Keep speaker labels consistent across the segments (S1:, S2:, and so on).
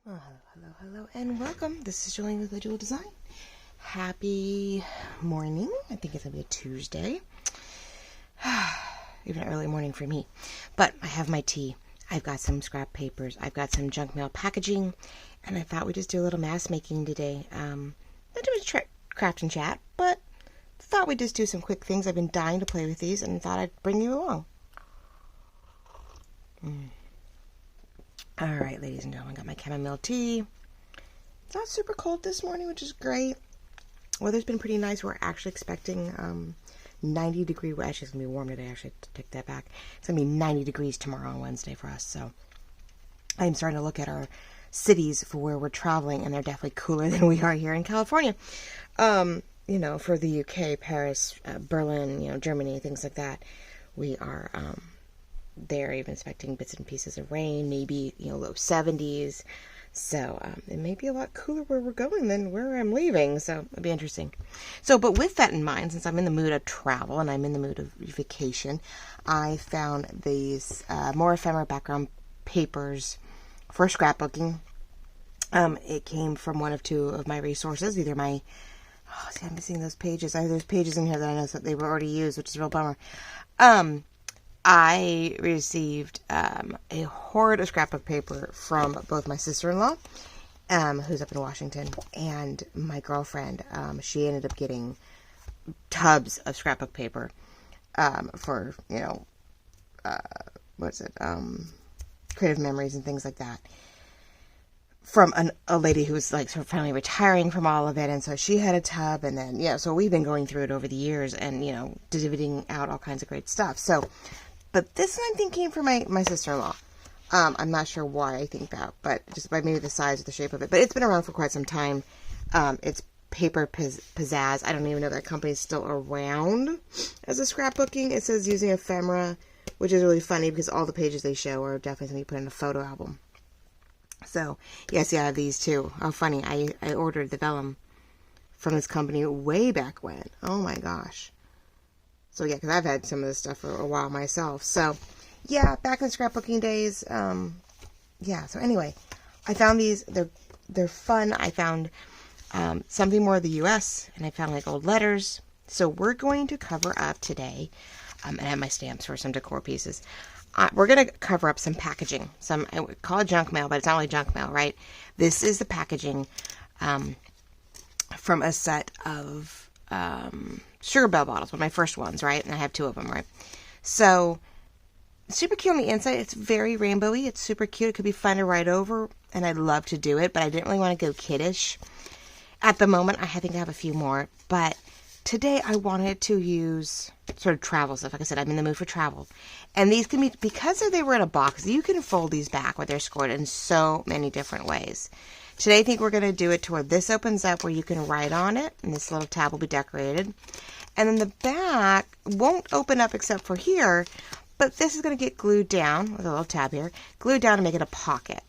S1: Oh, hello, and welcome. This is Julian with the Jewel Design. Happy morning. I think it's going to be a Tuesday. Even early morning for me. But I have my tea. I've got some scrap papers. I've got some junk mail packaging. And I thought we'd just do a little mass making today. Not too much craft and chat, but thought we'd just do some quick things. I've been dying to play with these and thought I'd bring you along. All right, ladies and gentlemen, got my chamomile tea. It's not super cold this morning, which is great. Weather's been pretty nice. We're actually expecting 90 degree. Well, actually, it's going to be warm today. Actually, to take that back. It's going to be 90 degrees tomorrow on Wednesday for us. So I'm starting to look at our cities for where we're traveling, and they're definitely cooler than we are here in California. You know, for the UK, Paris, Berlin, you know, Germany, things like that, we are they're even expecting bits and pieces of rain, maybe, you know, low 70s. So it may be a lot cooler where we're going than where I'm leaving. So it'll be interesting. So, but with that in mind, since I'm in the mood of travel and I'm in the mood of vacation, I found these Mail Ephemera background papers for scrapbooking. It came from one of two of my resources, either my, I'm missing those pages. There's pages in here that I know that they were already used, which is a real bummer. I received a hoard of scrapbook paper from both my sister-in-law, who's up in Washington, and my girlfriend. She ended up getting tubs of scrapbook paper for, you know, creative memories and things like that, from a lady who was like sort of finally retiring from all of it. And so she had a tub, and then, yeah, so we've been going through it over the years and, you know, divvying out all kinds of great stuff. So, but this one I'm thinking for my sister-in-law. I'm not sure why I think that, but just by maybe the size or the shape of it. But it's been around for quite some time. It's Paper Pizzazz. I don't even know if that company is still around as a scrapbooking. It says using ephemera, which is really funny because all the pages they show are definitely something you put in a photo album. So, yes, yeah, I have these too. How funny. I ordered the vellum from this company way back when. Oh my gosh. So, yeah, because I've had some of this stuff for a while myself. So, yeah, back in scrapbooking days. Yeah, so anyway, I found these. They're fun. I found something more of the U.S., and I found like old letters. So we're going to cover up today, and I have my stamps for some decor pieces. We're going to cover up some packaging. I would call it junk mail, but it's not really junk mail, right? This is the packaging from a set of Sugar Bell bottles, one of my first ones, right? And I have two of them, right? So, super cute on the inside. It's very rainbowy. It's super cute. It could be fun to write over, and I'd love to do it, but I didn't really want to go kiddish. At the moment, I think I have a few more, but today I wanted to use sort of travel stuff. Like I said, I'm in the mood for travel. And these can be, because they were in a box, you can fold these back where they're scored in so many different ways. Today, I think we're going to do it to where this opens up where you can write on it, and this little tab will be decorated. And then the back won't open up except for here, but this is going to get glued down with a little tab here, glued down to make it a pocket.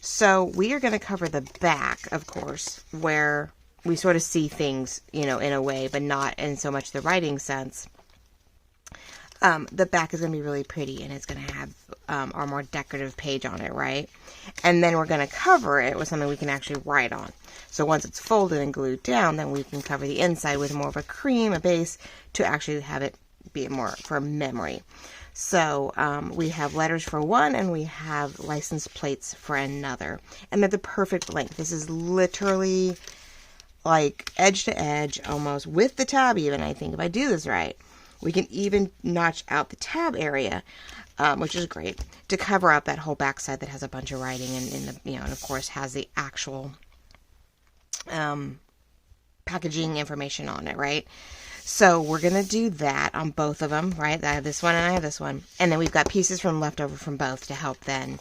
S1: So we are going to cover the back, of course, where we sort of see things, you know, in a way, but not in so much the writing sense. The back is going to be really pretty, and it's going to have our more decorative page on it, right? And then we're going to cover it with something we can actually write on. So once it's folded and glued down, then we can cover the inside with more of a base, to actually have it be more for memory. So we have letters for one, and we have license plates for another. And they're the perfect length. This is literally like edge to edge almost, with the tab even, I think, if I do this right. We can even notch out the tab area, which is great, to cover up that whole backside that has a bunch of writing and and of course has the actual packaging information on it, right? So we're going to do that on both of them, right? I have this one and I have this one. And then we've got pieces left over from both to help then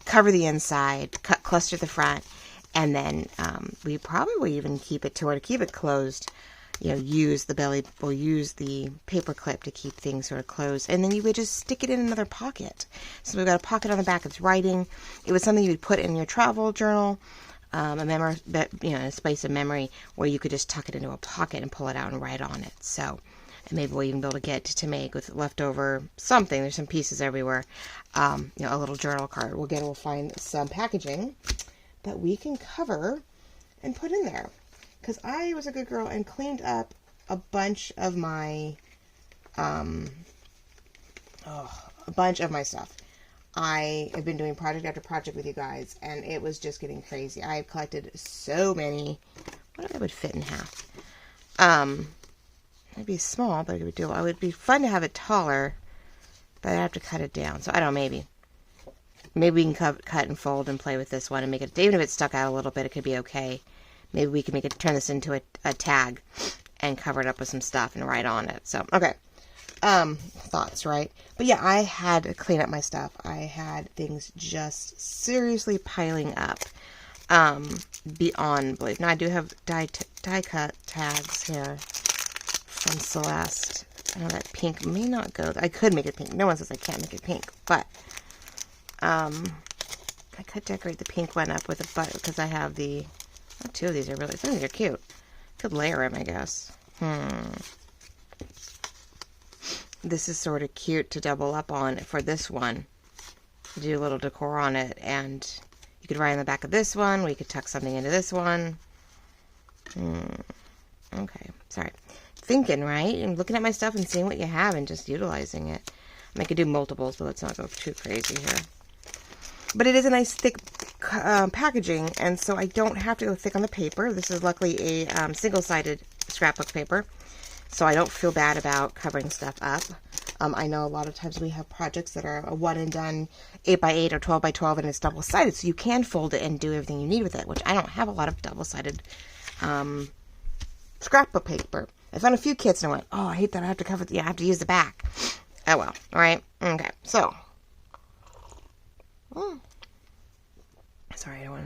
S1: cover the inside, cluster the front, and then we probably will even keep it to keep it closed. You know, use the paper clip to keep things sort of closed. And then you would just stick it in another pocket. So we've got a pocket on the back that's writing. It was something you would put in your travel journal, a space of memory where you could just tuck it into a pocket and pull it out and write on it. So, and maybe we'll even be able to get to make with leftover something. There's some pieces everywhere. A little journal card. We'll find some packaging that we can cover and put in there. Because I was a good girl and cleaned up a bunch of my, stuff. I have been doing project after project with you guys, and it was just getting crazy. I have collected so many. What if that would fit in half? It'd be small, but it would do. It would be fun to have it taller, but I'd have to cut it down. So I don't know, maybe we can cut and fold and play with this one and make it. Even if it's stuck out a little bit, it could be okay. Maybe we can turn this into a tag and cover it up with some stuff and write on it. So okay, thoughts, right? But yeah, I had to clean up my stuff. I had things just seriously piling up. Beyond belief. Now I do have die cut tags here from Celeste. I know that pink may not go. I could make it pink. No one says I can't make it pink, but I could decorate the pink one up with a button because I have the. Oh, two of these are really. Some of these are cute. Could layer them, I guess. This is sort of cute to double up on for this one. Do a little decor on it, and you could write on the back of this one. We could tuck something into this one. Okay, sorry. Thinking, right? And looking at my stuff and seeing what you have and just utilizing it. I mean, I could do multiples, but let's not go too crazy here. But it is a nice thick packaging, and so I don't have to go thick on the paper. This is luckily a single-sided scrapbook paper, so I don't feel bad about covering stuff up. I know a lot of times we have projects that are a one-and-done 8x8 or 12x12, and it's double-sided, so you can fold it and do everything you need with it, which I don't have a lot of double-sided scrapbook paper. I found a few kits, and I went, oh, I hate that I have to cover I have to use the back. Oh, well. All right. Okay. So. Sorry, I don't want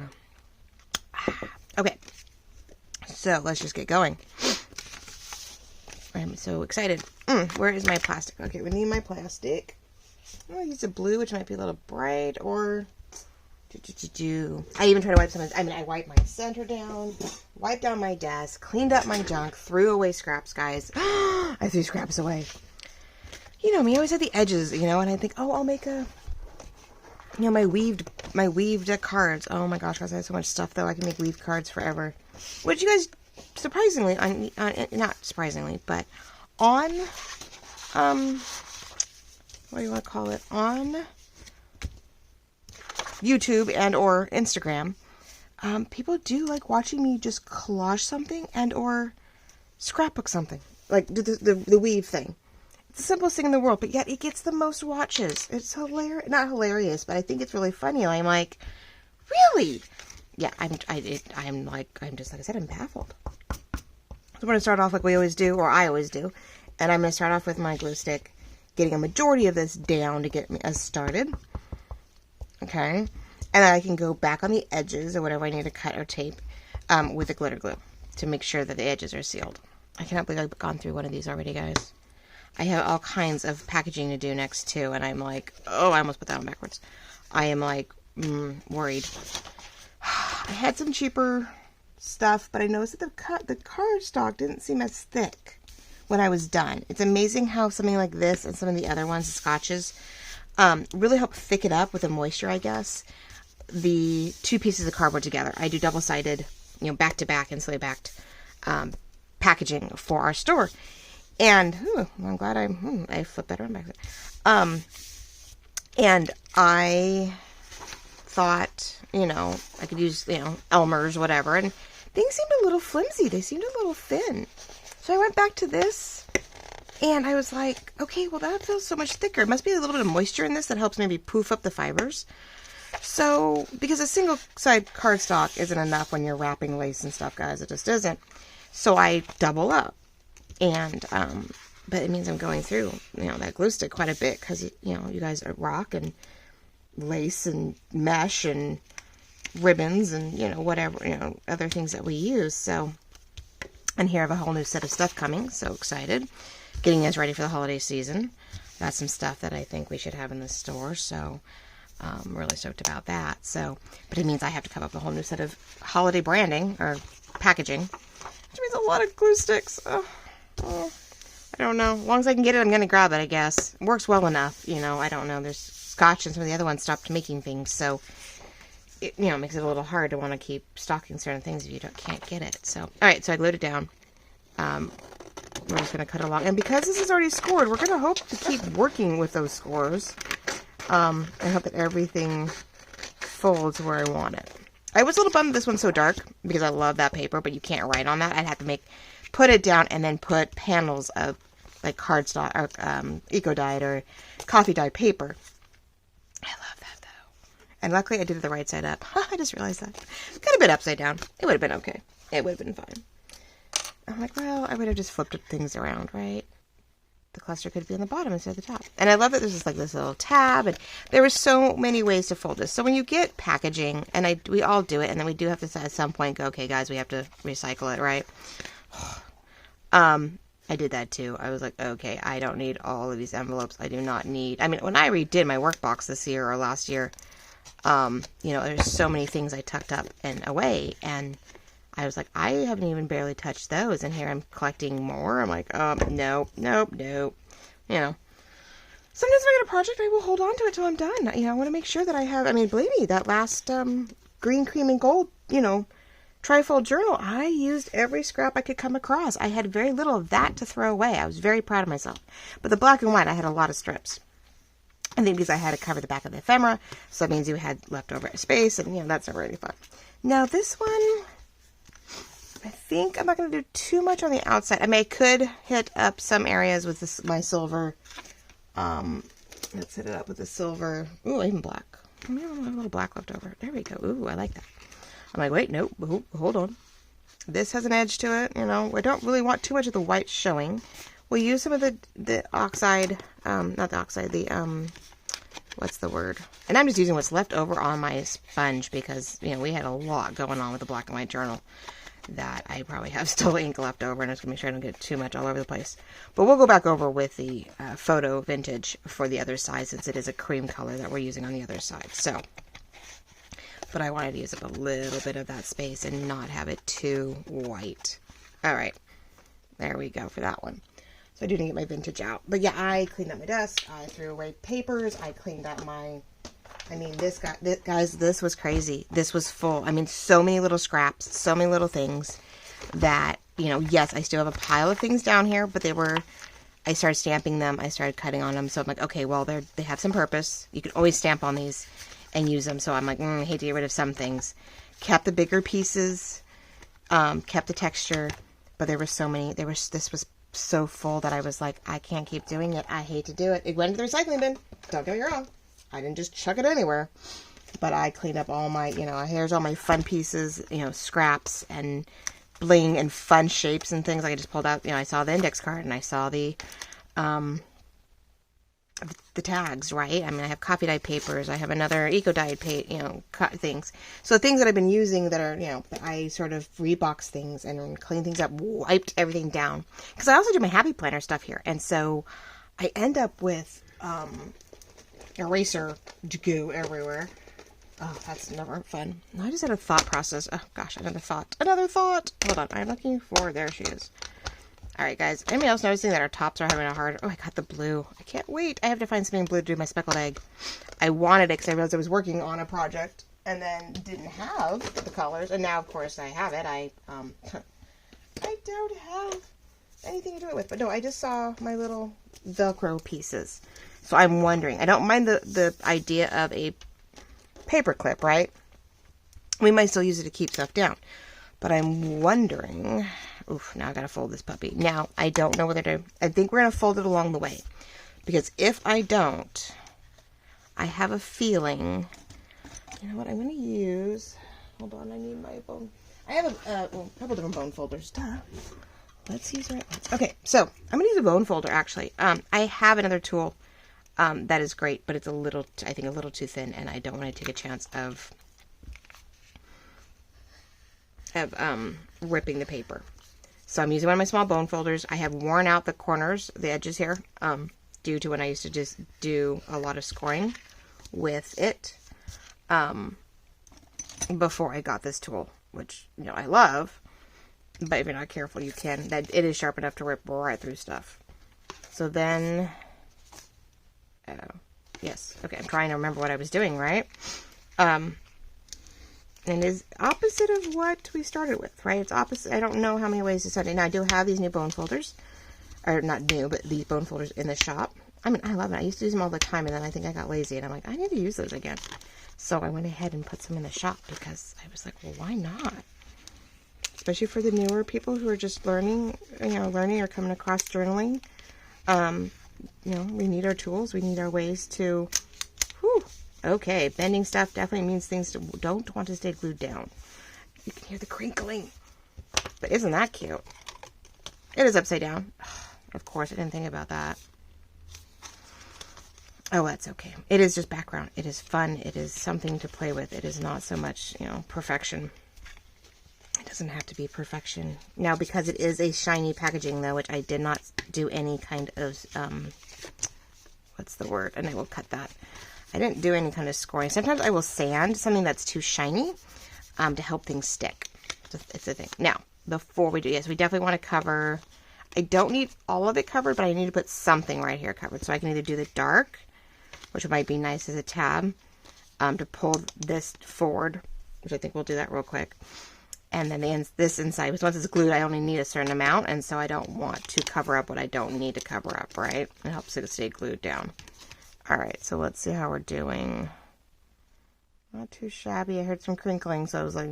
S1: to. Okay. So, let's just get going. I'm so excited. Where is my plastic? Okay, we need my plastic. I'll use a blue, which might be a little bright, or... I even try to wipe some. I wiped my center down, wiped down my desk, cleaned up my junk, threw away scraps, guys. I threw scraps away. You know me, I always have the edges, and I think, oh, I'll make a, my weaved cards. Oh my gosh, guys, I have so much stuff, though. I can make weaved cards forever. Which you guys, surprisingly, not surprisingly, but on, what do you want to call it? On YouTube and or Instagram, people do like watching me just collage something and or scrapbook something, like the weave thing. It's the simplest thing in the world, but yet it gets the most watches. It's hilarious, not hilarious, but I think it's really funny. I'm like, really? Yeah, I'm just like I said, I'm baffled. So we're gonna start off like we always do, or I always do, and I'm gonna start off with my glue stick, getting a majority of this down to get us started. Okay, and then I can go back on the edges or whatever I need to cut or tape with the glitter glue to make sure that the edges are sealed. I cannot believe I've gone through one of these already, guys. I have all kinds of packaging to do next too, and I'm like, oh, I almost put that on backwards. I am like worried. I had some cheaper stuff, but I noticed that the cardstock didn't seem as thick when I was done. It's amazing how something like this and some of the other ones, the scotches, really help thick it up with the moisture, I guess. The two pieces of cardboard together. I do double-sided, back-to-back, insulated backed packaging for our store. And I'm glad I flipped that around back there. And I thought, I could use, Elmer's, whatever. And things seemed a little flimsy. They seemed a little thin. So I went back to this. And I was like, okay, well, that feels so much thicker. It must be a little bit of moisture in this that helps maybe poof up the fibers. So, because a single side cardstock isn't enough when you're wrapping lace and stuff, guys. It just isn't. So I double up. And, but it means I'm going through, that glue stick quite a bit because, you guys are rock and lace and mesh and ribbons and, whatever, other things that we use. So, and here I have a whole new set of stuff coming. So excited. Getting us ready for the holiday season. Got some stuff that I think we should have in the store, so I'm really stoked about that. So, but it means I have to come up with a whole new set of holiday branding or packaging, which means a lot of glue sticks. Oh, I don't know. As long as I can get it, I'm going to grab it, I guess. It works well enough, I don't know. There's Scotch and some of the other ones stopped making things, so it, you know, makes it a little hard to want to keep stocking certain things if you can't get it. So, all right, so I glued it down. We're just going to cut it along. And because this is already scored, we're going to hope to keep working with those scores. I hope that everything folds where I want it. I was a little bummed this one's so dark because I love that paper, but you can't write on that. I'd have to put it down and then put panels of like cardstock or eco dyed or coffee dyed paper. I love that though. And luckily I did it the right side up. I just realized that. Could have been upside down. It would have been okay. It would have been fine. I'm like, well, I would have just flipped things around, right? The cluster could be on the bottom instead of the top. And I love that there's just like this little tab, and there were so many ways to fold this. So when you get packaging, and we all do it, and then we do have to at some point go, okay, guys, we have to recycle it, right? I did that too. I was like, okay, I don't need all of these envelopes. I do not need, I mean, when I redid my workbox this year or last year, you know, there's so many things I tucked up and away, and I was like, I haven't even barely touched those, and here I'm collecting more. I'm like, nope. You know, sometimes if I get a project, I will hold on to it till I'm done. You know, I want to make sure that I have, I mean, believe me, that last green, cream, and gold, you know, trifold journal, I used every scrap I could come across. I had very little of that to throw away. I was very proud of myself. But the black and white, I had a lot of strips. I think because I had to cover the back of the ephemera, so that means you had leftover space, and, you know, that's never really fun. Now, this one, I think I'm not going to do too much on the outside. I mean, I could hit up some areas with this, my silver. Let's hit it up with the silver. Ooh, even black. I mean, I have a little black left over. There we go. Ooh, I like that. I'm like, wait, nope. Hold on. This has an edge to it. You know, I don't really want too much of the white showing. We'll use some of the oxide, not the oxide, the, what's the word? And I'm just using what's left over on my sponge because, you know, we had a lot going on with the black and white journal that I probably have still ink left over, and I'm just going to make sure I don't get too much all over the place. But we'll go back over with the photo vintage for the other side, since it is a cream color that we're using on the other side. So, but I wanted to use up a little bit of that space and not have it too white. All right, there we go for that one. So I do need to get my vintage out. But yeah, I cleaned up my desk. I threw away papers. I cleaned up my... I mean, guys, this was crazy. This was full. I mean, so many little scraps, so many little things that, you know, yes, I still have a pile of things down here, but I started stamping them. I started cutting on them. So I'm like, okay, well, they have some purpose. You can always stamp on these and use them. So I'm like, I hate to get rid of some things. Kept the bigger pieces, kept the texture, but there were so many. This was so full that I was like, I can't keep doing it. I hate to do it. It went into the recycling bin. Don't get me wrong. I didn't just chuck it anywhere, but I cleaned up all my, you know, here's all my fun pieces, you know, scraps and bling and fun shapes and things. I just pulled out, you know, I saw the index card and I saw the tags, right? I mean, I have coffee dyed papers. I have another eco dyed, you know, things. So things that I've been using that are, you know, that I sort of rebox things and clean things up, wiped everything down. Because I also do my happy planner stuff here. And so I end up with, eraser goo everywhere. Oh, that's never fun. I just had a thought process. Oh gosh, another thought. Hold on, I'm looking for, there she is. All right, guys, anybody else noticing that our tops are having a hard, oh, I got the blue. I can't wait. I have to find something blue to do my speckled egg. I wanted it because I realized I was working on a project and then didn't have the colors, and now of course I have it. I don't have anything to do it with, but no, I just saw my little Velcro pieces. So I'm wondering, I don't mind the idea of a paper clip, right? We might still use it to keep stuff down. But I'm wondering, oof, now I gotta fold this puppy. Now, I don't know whether to, I think we're gonna fold it along the way. Because if I don't, I have a feeling, you know what, I'm gonna use, hold on, I need my bone. I have a couple different bone folders, duh. Let's use right ones. Okay, so I'm gonna use a bone folder actually. I have another tool that is great, but it's a little, I think, a little too thin, and I don't want to take a chance of ripping the paper. So I'm using one of my small bone folders. I have worn out the corners, the edges here, due to when I used to just do a lot of scoring with it before I got this tool, which, you know, I love, but if you're not careful, you can. That it is sharp enough to rip right through stuff. So then, yes, okay, I'm trying to remember what I was doing, right? And it is opposite of what we started with, right? It's opposite. I don't know how many ways to send it. Now, I do have these new bone folders. Or not new, but these bone folders in the shop. I mean, I love it. I used to use them all the time, and then I think I got lazy, and I'm like, I need to use those again. So I went ahead and put some in the shop because I was like, well, why not? Especially for the newer people who are just learning, learning or coming across journaling. We need our tools. We need our ways to, okay, bending stuff definitely means things don't want to stay glued down. You can hear the crinkling. But isn't that cute? It is upside down. Of course, I didn't think about that. Oh, that's okay. It is just background. It is fun. It is something to play with. It is not so much, perfection. It doesn't have to be perfection. Now, because it is a shiny packaging, though, which I did not do any kind of, what's the word? And I will cut that. I didn't do any kind of scoring. Sometimes I will sand something that's too shiny to help things stick. It's a thing. Now, before we do, yes, we definitely want to cover. I don't need all of it covered, but I need to put something right here covered. So I can either do the dark, which might be nice as a tab, to pull this forward, which I think we'll do that real quick. And then this inside, because once it's glued, I only need a certain amount, and so I don't want to cover up what I don't need to cover up, right? It helps it stay glued down. All right, so let's see how we're doing. Not too shabby. I heard some crinkling, so I was like,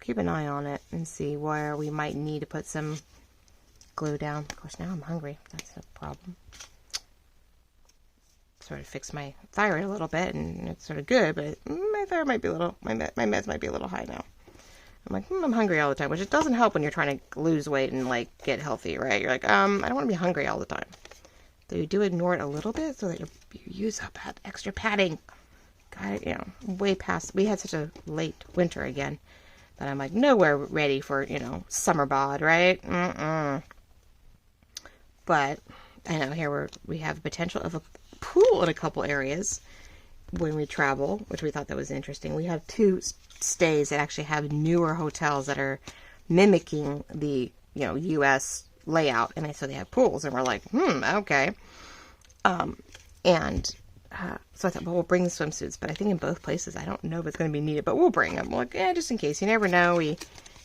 S1: keep an eye on it and see where we might need to put some glue down. Of course, now I'm hungry. That's a problem. Sort of fix my thyroid a little bit, and it's sort of good, but my thyroid might be a little, my meds might be a little high now. I'm like, I'm hungry all the time, which it doesn't help when you're trying to lose weight and like get healthy, right? You're like, I don't want to be hungry all the time. So you do ignore it a little bit so that you use up that extra padding. Got it, way past. We had such a late winter again that I'm like nowhere ready for, summer bod, right? But I know here we have potential of a pool in a couple areas when we travel, which we thought that was interesting. We have 2 stays that actually have newer hotels that are mimicking the U.S. layout, and so they have pools, and we're like, okay. So I thought, well, we'll bring the swimsuits, but I think in both places, I don't know if it's going to be needed, but we'll bring them. Like, just in case. You never know. We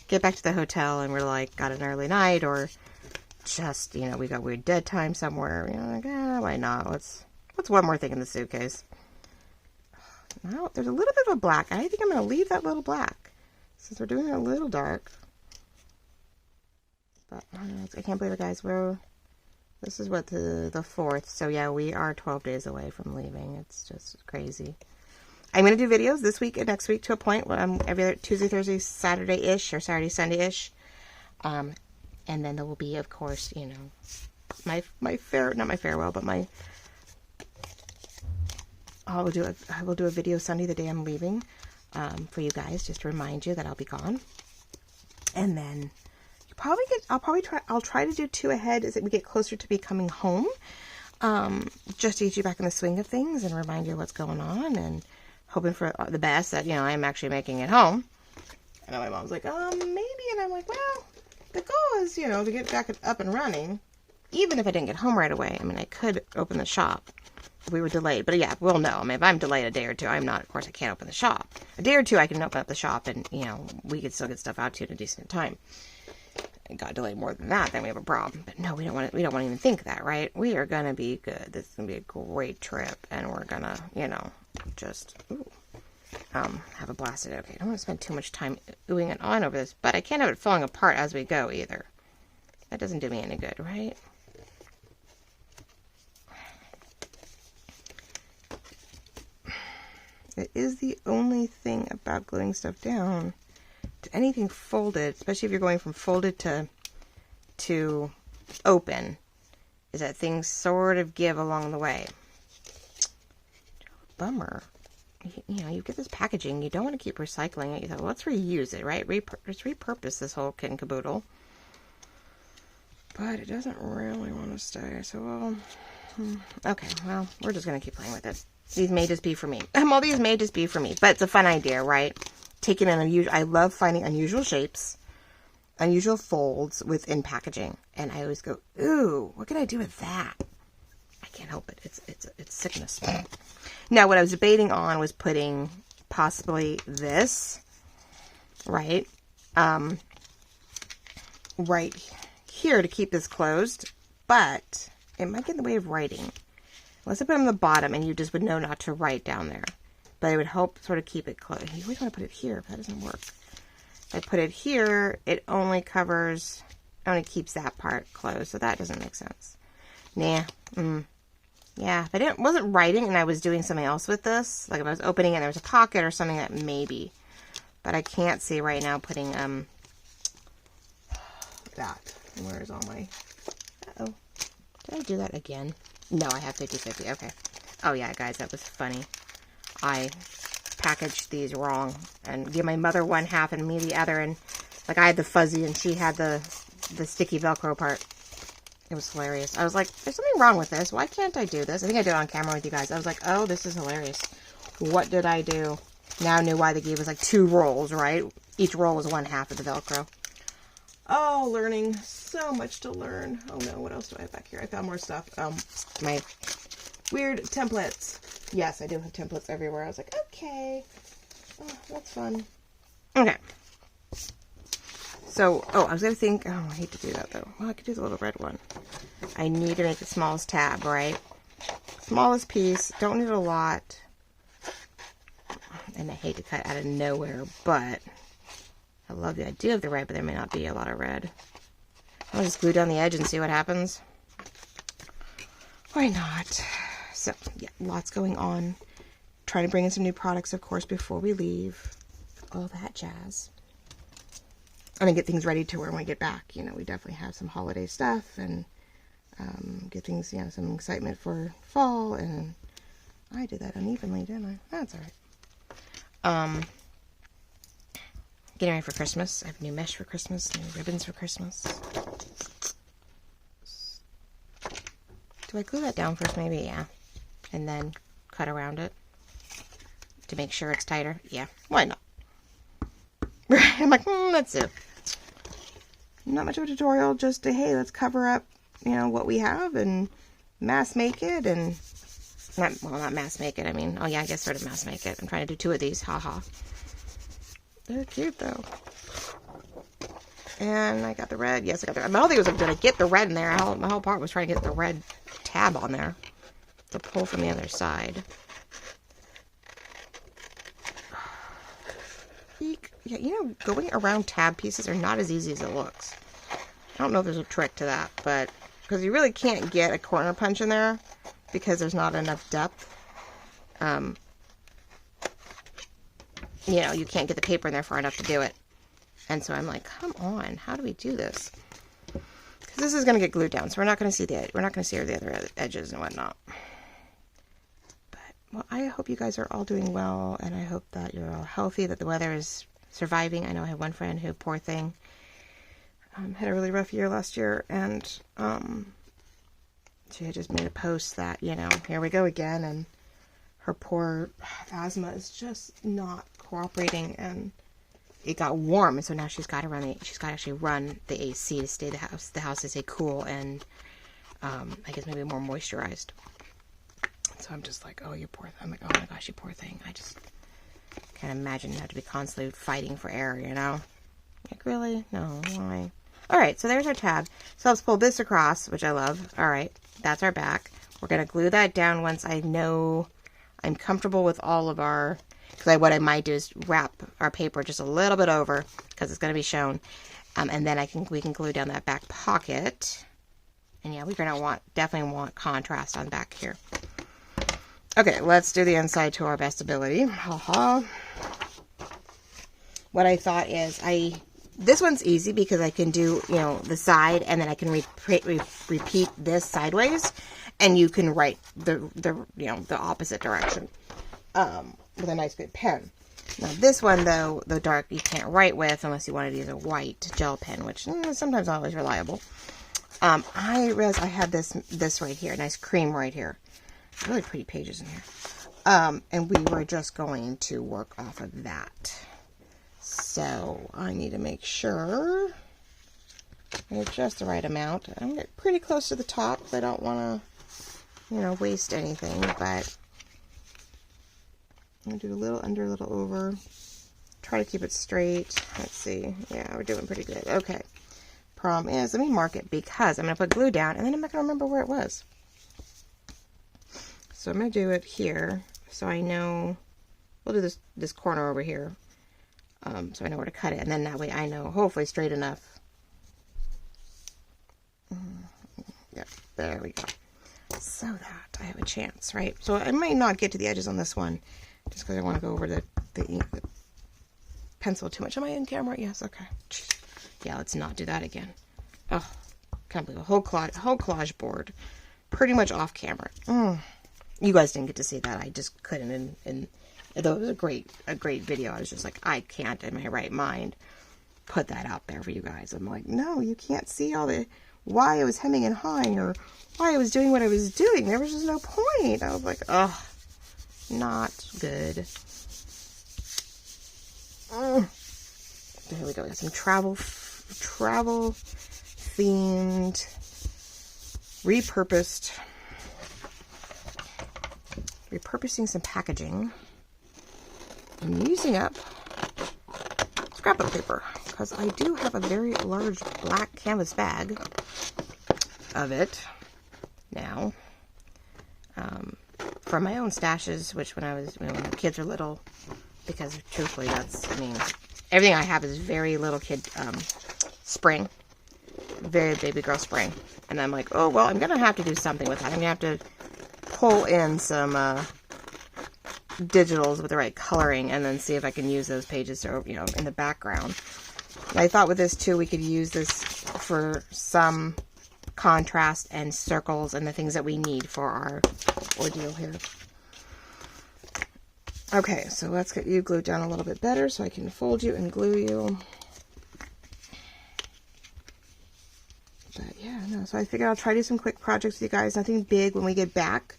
S1: get back to the hotel, and we're like, got an early night, or just, we got weird dead time somewhere. Like, why not? What's one more thing in the suitcase? Now, there's a little bit of a black. I think I'm going to leave that little black, since we're doing it a little dark. But I can't believe it, guys. This is what the 4th. So yeah, we are 12 days away from leaving. It's just crazy. I'm going to do videos this week and next week to a point where I'm every other Tuesday, Thursday, Saturday-ish, or Saturday, Sunday-ish. And then there will be, of course, my not my farewell, but I will do a video Sunday, the day I'm leaving, for you guys, just to remind you that I'll be gone. And then I'll try to do 2 ahead as we get closer to me coming home, just to get you back in the swing of things and remind you what's going on, and hoping for the best that, I'm actually making it home. And my mom's like, maybe, and I'm like, well, the goal is, to get back up and running, even if I didn't get home right away. I mean, I could open the shop if we were delayed, but yeah, we'll know. I mean, if I'm delayed a day or 2, I'm not, of course, I can't open the shop. A day or 2, I can open up the shop, and, we could still get stuff out to you in a decent time. Got delayed more than that, then we have a problem. But no, we don't want to even think that, right? We are going to be good. This is going to be a great trip, and we're going to, just have a blast at it. Okay, I don't want to spend too much time oohing and on over this, but I can't have it falling apart as we go either. That doesn't do me any good, right? It is the only thing about gluing stuff down to anything folded, especially if you're going from folded to open, is that things sort of give along the way. Bummer. You get this packaging, you don't want to keep recycling it. You thought, well, let's reuse it, right? Just repurpose this whole kit and caboodle. But it doesn't really want to stay, so, okay, well, we're just going to keep playing with it. These may just be for me. All these may just be for me, but it's a fun idea, right? Taking an unusual, I love finding unusual shapes, unusual folds within packaging, and I always go, ooh, what can I do with that? I can't help it. It's sickness. Now, what I was debating on was putting possibly this, right? Right here to keep this closed, but it might get in the way of writing. Unless I put it on the bottom and you just would know not to write down there. But it would help sort of keep it closed. You always want to put it here, but that doesn't work. If I put it here, it only covers, only keeps that part closed, so that doesn't make sense. Nah. Yeah, if I wasn't writing and I was doing something else with this, like if I was opening it and there was a pocket or something, that maybe. But I can't see right now putting, that. Where's all my, uh-oh. Did I do that again? No, I have 50-50. Okay. Oh, yeah, guys, that was funny. I packaged these wrong and gave my mother one half and me the other. And, like, I had the fuzzy and she had the sticky Velcro part. It was hilarious. I was like, there's something wrong with this. Why can't I do this? I think I did it on camera with you guys. I was like, oh, this is hilarious. What did I do? Now I knew why they gave us, like, 2 rolls, right? Each roll was 1/2 of the Velcro. Oh, learning. So much to learn. Oh, no. What else do I have back here? I found more stuff. My weird templates. Yes, I do have templates everywhere. I was like, okay. Oh, that's fun. Okay. So, oh, I was going to think, oh, I hate to do that, though. Well, I could do the little red one. I need to make the smallest tab, right? Smallest piece. Don't need a lot. And I hate to cut out of nowhere, but I love the idea of the red, but there may not be a lot of red. I'll just glue down the edge and see what happens. Why not? So, yeah, lots going on. Trying to bring in some new products, of course, before we leave. All that jazz. And then get things ready to when we get back. You know, we definitely have some holiday stuff and get things, you know, some excitement for fall. And I did that unevenly, didn't I? That's all right. Getting ready for Christmas. I have new mesh for Christmas, new ribbons for Christmas. Do I glue that down first? Maybe, yeah. And then cut around it to make sure it's tighter. Yeah, why not? I'm like, that's it. Not much of a tutorial, just to, hey, let's cover up, you know, what we have and mass make it and, not mass make it, I mean, oh yeah, I guess sort of mass make it. I'm trying to do 2 of these, haha. They're cute though. And I got the red, yes, I got the red. My whole thing was, did I get the red in there? My whole part was trying to get the red tab on there to pull from the other side. Yeah, you know, going around tab pieces are not as easy as it looks. I don't know if there's a trick to that, but because you really can't get a corner punch in there because there's not enough depth. You know, you can't get the paper in there far enough to do it. And so I'm like, come on, how do we do this? Because this is going to get glued down, so we're not going to see the other edges and whatnot. But well, I hope you guys are all doing well, and I hope that you're all healthy, that the weather is surviving. I know I have one friend who, poor thing, had a really rough year last year, and she had just made a post that, you know, here we go again, and her poor asthma is just not cooperating, and it got warm, and so now she's got to actually run the AC to stay the house to stay cool, and I guess maybe more moisturized. So I'm just like, oh, you poor thing. I'm like, oh my gosh, you poor thing. I just can't imagine you have to be constantly fighting for air, you know? Like, really? No, why? Alright, so there's our tab. So let's pull this across, which I love. Alright, that's our back. We're going to glue that down once I know I'm comfortable with all of our... Because what I might do is wrap our paper just a little bit over, because it's going to be shown. And then we can glue down that back pocket. And yeah, we're going to definitely want contrast on back here. Okay, let's do the inside to our best ability. Haha. What I thought is, this one's easy because I can do, you know, the side, and then I can repeat this sideways, and you can write the opposite direction with a nice good pen. Now this one, though, the dark, you can't write with unless you wanted to use a white gel pen, which sometimes not always reliable. I realized I had this right here, nice cream right here. Really pretty pages in here. And we were just going to work off of that. So I need to make sure I get just the right amount. I'm going to get pretty close to the top because I don't want to, you know, waste anything. But I'm going to do a little under, a little over. Try to keep it straight. Let's see. Yeah, we're doing pretty good. Okay. Problem is, let me mark it because I'm going to put glue down and then I'm not going to remember where it was. So I'm going to do it here so I know. We'll do this corner over here so I know where to cut it. And then that way I know, hopefully straight enough. Yep, there we go. So that I have a chance, right? So I might not get to the edges on this one just because I want to go over the pencil too much. Am I in camera? Yes, okay. Jeez. Yeah, let's not do that again. Oh, can't believe a whole collage board pretty much off camera. You guys didn't get to see that. I just couldn't. And though it was a great video, I was just like, I can't in my right mind put that out there for you guys. I'm like, no, you can't see all the why I was hemming and hawing or why I was doing what I was doing. There was just no point. I was like, oh, not good. There we go. We got some travel themed, repurposing some packaging and using up scrapbook paper because I do have a very large black canvas bag of it now from my own stashes, which when the kids are little, because truthfully everything I have is very little kid spring, very baby girl spring, and I'm like, oh well, I'm gonna have to do something with that. I'm gonna have to pull in some digitals with the right coloring and then see if I can use those pages to, in the background. And I thought with this too, we could use this for some contrast and circles and the things that we need for our ordeal here. Okay, so let's get you glued down a little bit better so I can fold you and glue you. But yeah, no, so I figured I'll try to do some quick projects with you guys. Nothing big when we get back.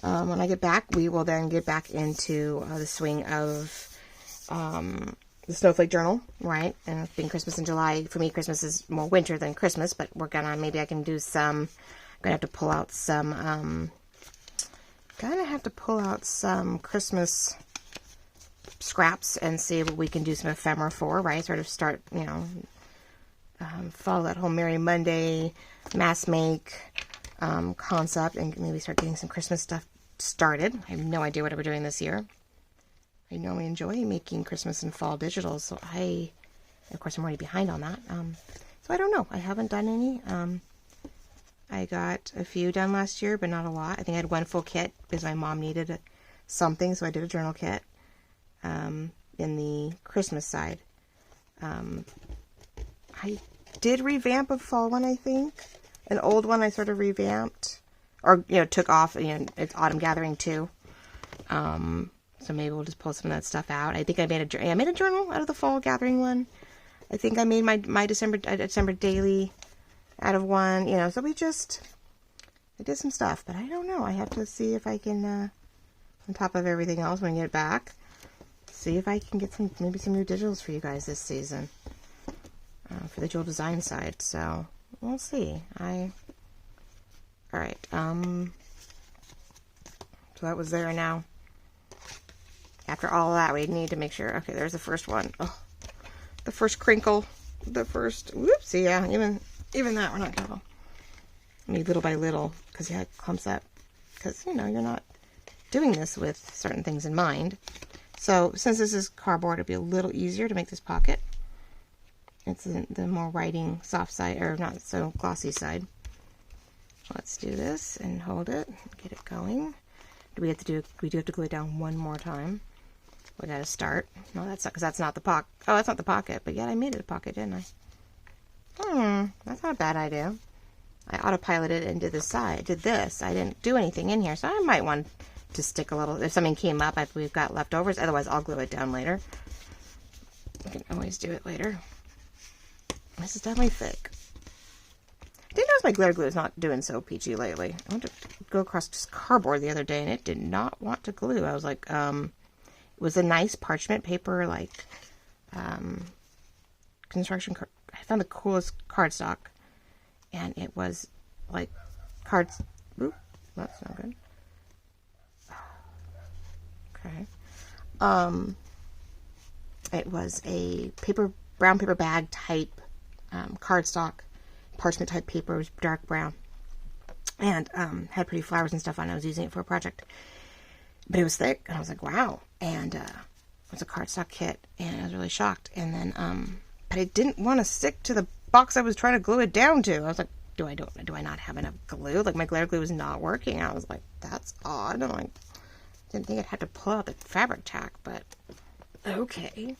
S1: When I get back, we will then get back into the swing of the Snowflake Journal, right? And being Christmas in July, for me, Christmas is more winter than Christmas, but maybe I can do some, I'm going to have to pull out some, Christmas scraps and see what we can do some ephemera for, right? Sort of start, follow that whole Merry Monday mass make concept and maybe start getting some Christmas stuff started. I have no idea what we're doing this year. I normally enjoy making Christmas and fall digitals, so of course I'm already behind on that. So I don't know. I haven't done any. I got a few done last year, but not a lot. I think I had one full kit because my mom needed something, so I did a journal kit in the Christmas side. I did revamp a fall one, I think. An old one I sort of revamped, or took off. It's autumn gathering too. So maybe we'll just pull some of that stuff out. I think I made a journal out of the fall gathering one. I think I made my December daily out of one. So I did some stuff, but I don't know. I have to see if I can, on top of everything else when I get back, see if I can get maybe some new digitals for you guys this season for the dual design side. So we'll see. All right. So that was there now. After all of that, we need to make sure. Okay, there's the first one. Oh, the first crinkle. The first. Whoopsie. Yeah, even that we're not careful. I mean, little by little, because it clumps up. Because you're not doing this with certain things in mind. So since this is cardboard, it'll be a little easier to make this pocket. It's the more writing soft side, or not so glossy side. Let's do this and hold it, get it going. We do have to glue it down one more time. We gotta start. No, that's not, because that's not the pocket. Oh, that's not the pocket, but yet I made it a pocket, didn't I? That's not a bad idea. I autopiloted and did this. I didn't do anything in here, so I might want to stick a little. If something came up, if we've got leftovers, otherwise I'll glue it down later. I can always do it later. This is definitely thick. I did notice my glitter glue is not doing so peachy lately. I went to go across just cardboard the other day, and it did not want to glue. I was like, it was a nice parchment paper, like, construction. I found the coolest cardstock, and it was like cards. Oop, that's not good. Okay. It was a brown paper bag type cardstock, parchment type paper. It was dark brown. And had pretty flowers and stuff on it. I was using it for a project. But it was thick. And I was like, wow. And it was a cardstock kit. And I was really shocked. And then, but it didn't want to stick to the box I was trying to glue it down to. I was like, do I not have enough glue? Like, my glitter glue was not working. I was like, that's odd. I'm like, didn't think I'd have to pull out the fabric tack, but okay.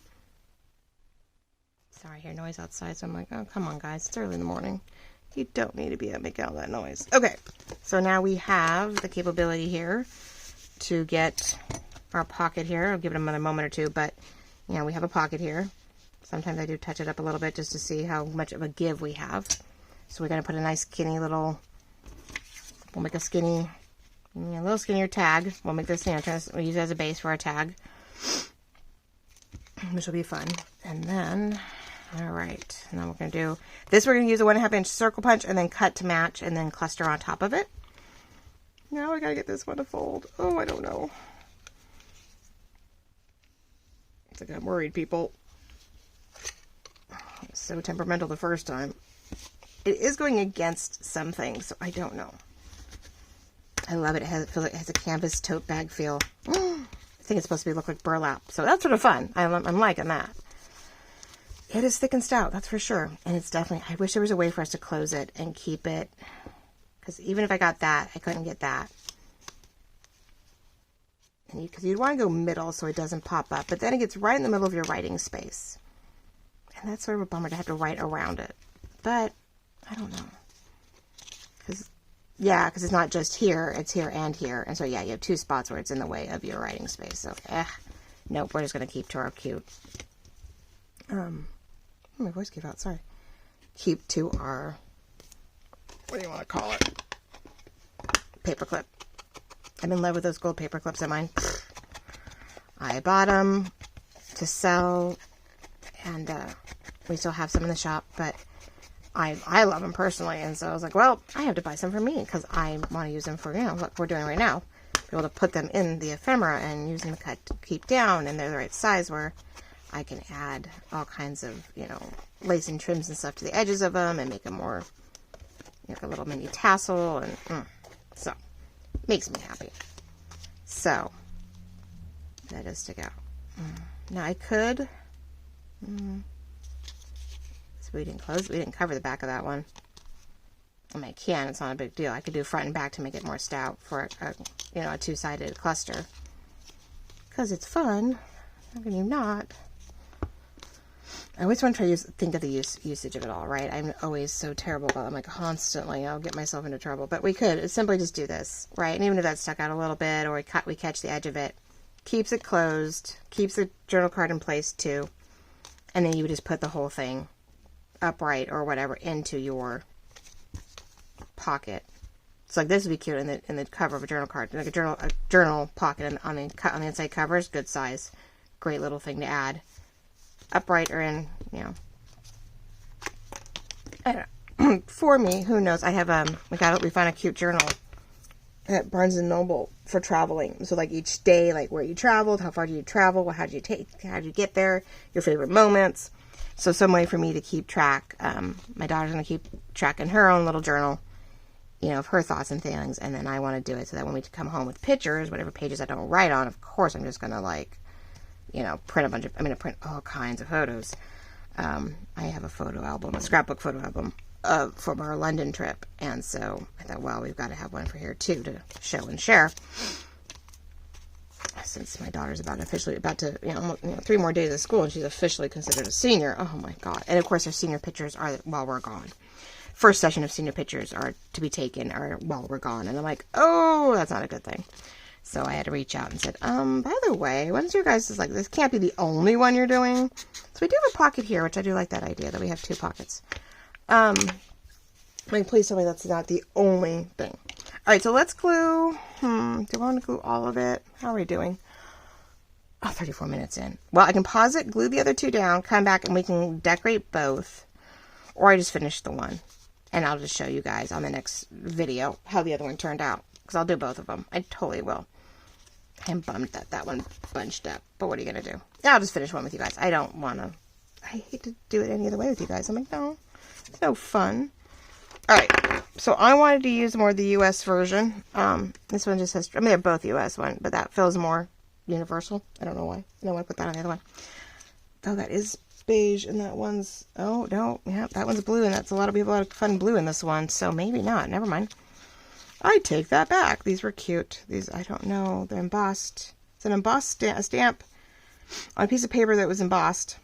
S1: Sorry, I hear noise outside, so I'm like, oh, come on, guys. It's early in the morning. You don't need to be making all that noise. Okay, so now we have the capability here to get our pocket here. I'll give it another moment or two, but, you know, we have a pocket here. Sometimes I do touch it up a little bit just to see how much of a give we have. So we're going to put a nice skinny little, we'll make a skinny, a little skinnier tag. We'll make this, we'll use it as a base for our tag, which will be fun. And then, all right, and then we're going to do this. We're going to use a 1.5 inch circle punch and then cut to match and then cluster on top of it. Now I got to get this one to fold. Oh, I don't know. It's like I'm worried, people. I was so temperamental the first time. It is going against some things, so I don't know. I love it. It feels like it has a canvas tote bag feel. I think it's supposed to look like burlap, so that's sort of fun. I'm liking that. It is thick and stout, that's for sure. And it's definitely, I wish there was a way for us to close it and keep it, because even if I got that, I couldn't get that. Because you'd want to go middle so it doesn't pop up, but then it gets right in the middle of your writing space. And that's sort of a bummer to have to write around it. But I don't know. Because it's not just here, it's here and here. And so, yeah, you have two spots where it's in the way of your writing space. So, nope, we're just going to keep to our cute. My voice gave out, sorry. Keep to our, what do you want to call it? Paperclip. I'm in love with those gold paper clips of mine. I bought them to sell, and we still have some in the shop, but I love them personally, and so I was like, well, I have to buy some for me, because I want to use them for, what we're doing right now. Be able to put them in the ephemera and use them to cut to keep down, and they're the right size where I can add all kinds of, lace and trims and stuff to the edges of them and make them more, like a little mini tassel, and so, makes me happy. So, that is to go. Now I could, we didn't cover the back of that one. I mean, I can, it's not a big deal. I could do front and back to make it more stout for a two-sided cluster. Because it's fun. How can you not? I always want to try to think of the usage of it all, right? I'm always so terrible about it. I'm like constantly, I'll get myself into trouble. But we could simply just do this, right? And even if that stuck out a little bit, or we catch the edge of it, keeps it closed, keeps the journal card in place too, and then you would just put the whole thing upright or whatever into your pocket. So like this would be cute in the cover of a journal card, like a journal pocket on the inside cover is good size, great little thing to add. Upright or in, I don't know. For me, who knows? I have we found a cute journal at Barnes and Noble for traveling. So like each day, like where you traveled, how far did you travel, how did you get there, your favorite moments. So some way for me to keep track. My daughter's gonna keep track in her own little journal, of her thoughts and feelings, and then I want to do it so that when we come home with pictures, whatever pages I don't write on, of course I'm just gonna print all kinds of photos. I have a photo album, a scrapbook photo album from our London trip. And so I thought, well, we've got to have one for here too to show and share. Since my daughter's about to, 3 more days of school and she's officially considered a senior. Oh my God. And of course our senior pictures are while we're gone. First session of senior pictures are to be taken are while we're gone. And I'm like, oh, that's not a good thing. So I had to reach out and said, by the way, when's your guys' this can't be the only one you're doing. So we do have a pocket here, which I do like that idea that we have 2 pockets. Please tell me that's not the only thing. All right, so let's glue. Do I want to glue all of it? How are we doing? Oh, 34 minutes in. Well, I can pause it, glue the other 2 down, come back, and we can decorate both. Or I just finished the one. And I'll just show you guys on the next video how the other one turned out. Because I'll do both of them. I totally will. I'm bummed that that one bunched up, but what are you going to do? I'll just finish one with you guys. I don't want to, I hate to do it any other way with you guys. I'm like, no, it's no fun. All right, so I wanted to use more of the U.S. version. This one just has, I mean, they're both U.S. one, but that feels more universal. I don't know why. I don't want to put that on the other one. Oh, that is beige, and that one's, oh, no, yeah, that one's blue, and that's a lot of people had fun blue in this one, so maybe not. Never mind. I take that back. These were cute. These, I don't know, they're embossed. It's an embossed stamp on a piece of paper that was embossed.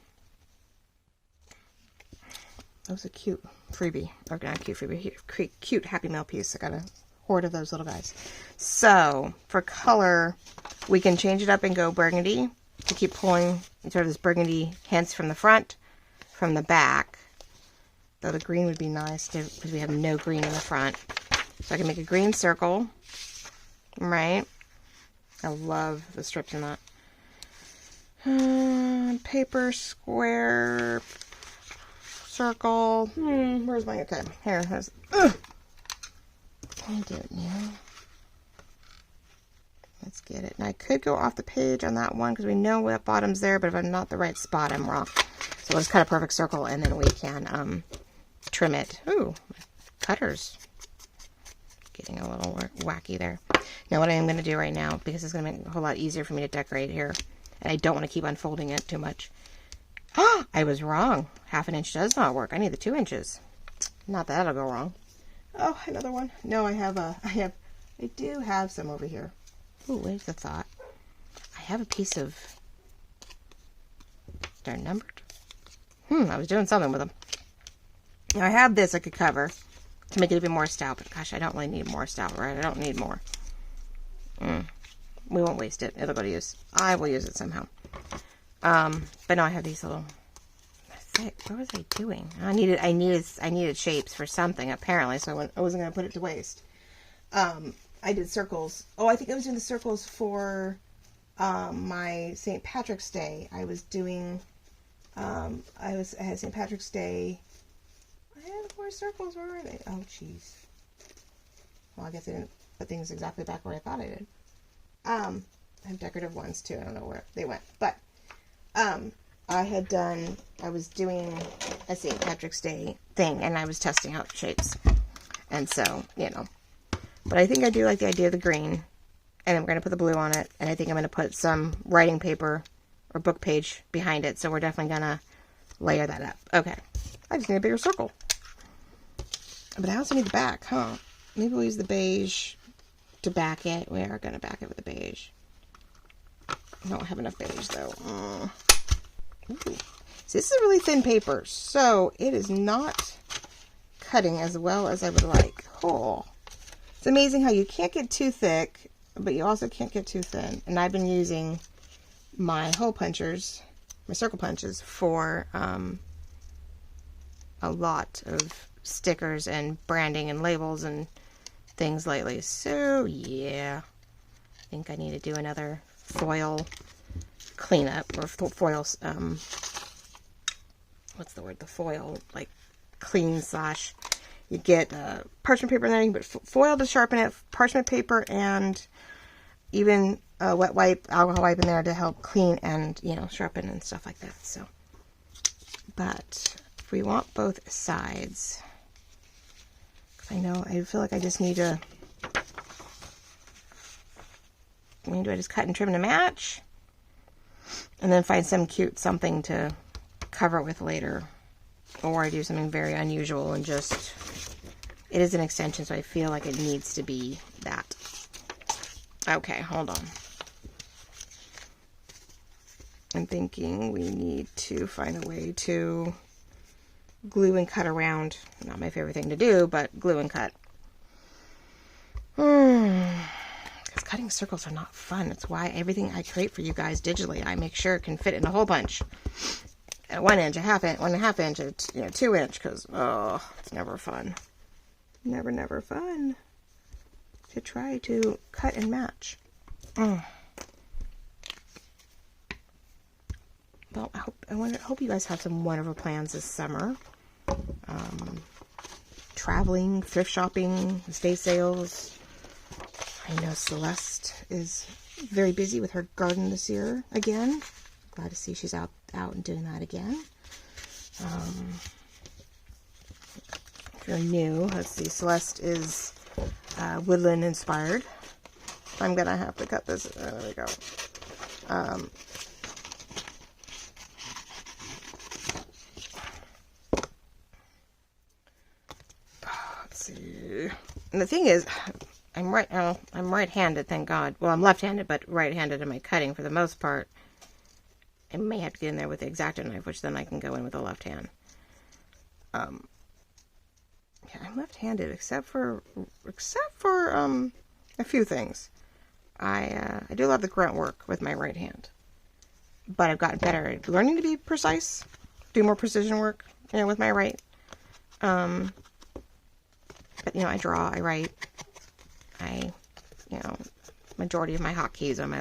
S1: That was a cute freebie, or not cute freebie, cute Happy Mail piece. I got a horde of those little guys. So, for color, we can change it up and go burgundy to keep pulling sort of this burgundy hints from the front, from the back. Though the green would be nice too, because we have no green in the front. So I can make a green circle, right? I love the strips in that. Paper, square, circle. Where's my, okay, here, there's, I don't know. Let's get it. And I could go off the page on that one because we know that bottom's there, but if I'm not the right spot, I'm wrong. So let's cut a perfect circle and then we can trim it. Ooh, cutters. Getting a little wacky there. Now what I am going to do right now, because it's going to make it a whole lot easier for me to decorate here, and I don't want to keep unfolding it too much. Oh, I was wrong. 1/2 inch does not work. I need the 2 inches. Not that it'll go wrong. Oh, another one. No, I do have some over here. Ooh, where's the thought? I have a piece of, they're numbered. I was doing something with them. Now I have this I could cover to make it even more stout, but gosh, I don't really need more stout, right? I don't need more. We won't waste it. It'll go to use. I will use it somehow. But no, I have these little, what was I doing? I needed shapes for something apparently, so I wasn't going to put it to waste. I did circles. Oh, I think I was doing the circles for my St. Patrick's Day. I was doing, I had St. Patrick's Day. I had 4 circles. Where are they? Oh, jeez. Well, I guess I didn't put things exactly back where I thought I did. I have decorative ones too. I don't know where they went, but I was doing a St. Patrick's Day thing, and I was testing out shapes, and so, you know. But I think I do like the idea of the green, and I'm going to put the blue on it, and I think I'm going to put some writing paper or book page behind it, so we're definitely going to layer that up. Okay, I just need a bigger circle. But I also need the back, huh? Maybe we'll use the beige to back it. We are going to back it with the beige. I don't have enough beige, though. Ooh. So this is really thin paper, so it is not cutting as well as I would like. Oh. It's amazing how you can't get too thick, but you also can't get too thin. And I've been using my hole punchers, my circle punches, for a lot of stickers and branding and labels and things lately. So yeah, I think I need to do another foil cleanup, or foil, what's the word? The foil, like, clean slash. You get parchment paper and then you can put foil to sharpen it, parchment paper, and even a wet wipe, alcohol wipe in there to help clean and, you know, sharpen and stuff like that. So, but if we want both sides, I know, I feel like I just need to, do I just cut and trim to match? And then find some cute something to cover it with later. Or I do something very unusual and just, it is an extension, so I feel like it needs to be that. Okay, hold on. I'm thinking we need to find a way to glue and cut around. Not my favorite thing to do, but glue and cut. Because cutting circles are not fun. It's why everything I create for you guys digitally, I make sure it can fit in a hole punch. At 1 inch, a half inch, 1.5 inch, 2 inch, because, oh, it's never fun. Never fun to try to cut and match. Well, I hope you guys have some wonderful plans this summer. Traveling, thrift shopping, estate sales. I know Celeste is very busy with her garden this year again. Glad to see she's out and doing that again. If you're new, let's see, Celeste is woodland inspired. I'm gonna have to cut this. There we go. Let's see. And the thing is, I'm right-handed, thank God. Well, I'm left-handed, but right-handed in my cutting for the most part. I may have to get in there with the X-Acto knife, which then I can go in with the left hand. Yeah, I'm left-handed, except for a few things. I do a lot of the grunt work with my right hand, but I've gotten better at learning to be precise, do more precision work, with my right. But I draw, I write, majority of my hotkeys on